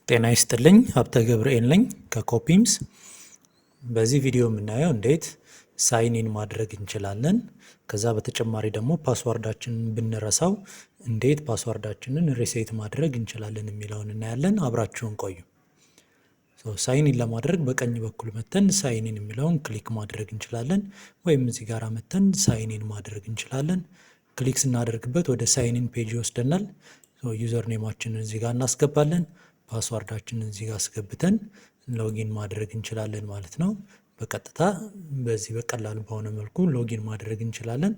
ጤና ይስጥልኝ ሀብተ ገብርኤል ነኝ ከኮፒምስ። በዚህ ቪዲዮ የምናየው እንዴት ሳይን ማድረግ እንችላለን። ከዛ በተጨማሪ ደግሞ ፓስዋርዳችንን ብንረሳው እንዴት ፓስዋርዳችንን ሪሴት ማድረግ እንችላለን የሚለውን እናያለን። አብራችሁን ቆዩ። ሳይን ለማድረግ በቀኝ በኩል መተን ሳይን የሚለውን ክሊክ ማድረግ እንችላለን፣ ወይም እዚህ ጋር መተን ሳይን ማድረግ እንችላለን። ክሊክ ስናደርግበት ወደ ሳይን ፔጅ ይወስደናል። ዩዘር ኔማችንን እዚህ ጋር እናስገባለን። ፓስዋርዳችንን እዚህ ጋር አስገብተን ሎጊን ማድረግ እንችላለን ማለት ነው። በቀጥታ በዚህ በቀላሉ በሆነ መልኩ ሎጊን ማድረግ እንችላለን።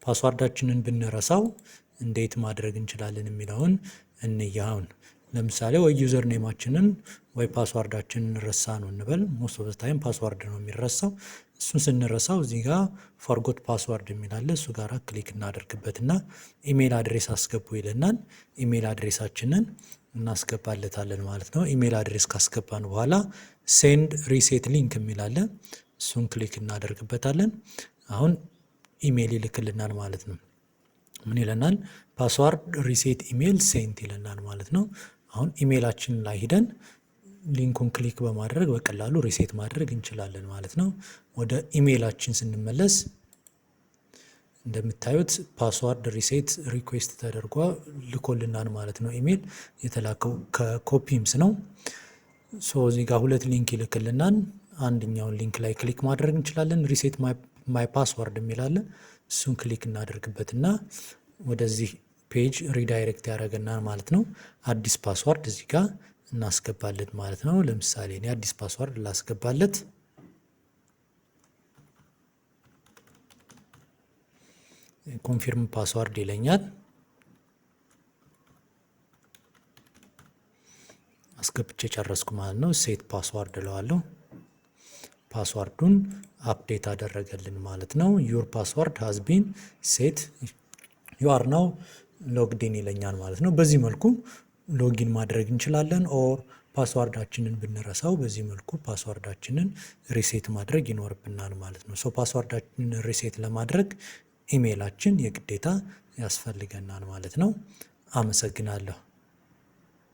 ፓስዋርዳችንን ብንረሳው እንዴት ማድረግ እንችላለን የሚለውን እንያውን። ለምሳሌ ወይ ዩዘር ኔማችንን ወይ ፓስዋርዳችንን ረሳ ነው እንበል። ሞስት ኦፍ ዘ ታይም ፓስዋርድ ነው የሚረሳው። እሱን ስንረሳው እዚህ ጋር ፎርጎት ፓስዋርድ የሚላለ እሱ ጋር ክሊክ እናደርግበትና ኢሜል አድሬስ አስገቡ ይለናል። ኢሜል አድሬሳችንን እናስገባለታለን ማለት ነው። ኢሜል አድሬስ ካስገባን በኋላ ሴንድ ሪሴት ሊንክ የሚላለ እሱን ክሊክ እናደርግበታለን። አሁን ኢሜል ይልክልናል ማለት ነው። ምን ይለናል? ፓስዋርድ ሪሴት ኢሜል ሴንት ይለናል ማለት ነው። አሁን ኢሜላችን ላይ ሂደን ሊንኩን ክሊክ በማድረግ በቀላሉ ሪሴት ማድረግ እንችላለን ማለት ነው። ወደ ኢሜላችን ስንመለስ እንደምታዩት ፓስዋርድ ሪሴት ሪኩዌስት ተደርጓ ልኮልናል ማለት ነው። ኢሜል የተላከው ከኮፒምስ ነው። እዚህ ጋር ሁለት ሊንክ ይልክልናል። አንደኛውን ሊንክ ላይ ክሊክ ማድረግ እንችላለን። ሪሴት ማይ ፓስዋርድ የሚላለ እሱን ክሊክ እናደርግበትና ወደዚህ ፔጅ ሪዳይሬክት ያደርገናል ማለት ነው። አዲስ ፓስዋርድ እዚህ ጋር እናስገባለት ማለት ነው። ለምሳሌ እኔ አዲስ ፓስዋርድ ላስገባለት። ኮንፊርም ፓስዋርድ ይለኛል። አስገብቼ ጨረስኩ ማለት ነው። ሴት ፓስዋርድ እለዋለሁ። ፓስዋርዱን አፕዴት አደረገልን ማለት ነው። ዩር ፓስዋርድ ሃዝ ቢን ሴት ዩ አር ናው ሎግዲን ይለኛል ማለት ነው። በዚህ መልኩ ሎጊን ማድረግ እንችላለን። ኦር ፓስዋርዳችንን ብንረሳው በዚህ መልኩ ፓስዋርዳችንን ሪሴት ማድረግ ይኖርብናል ማለት ነው። ፓስዋርዳችንን ሪሴት ለማድረግ ኢሜይላችን የግዴታ ያስፈልገናል ማለት ነው። አመሰግናለሁ።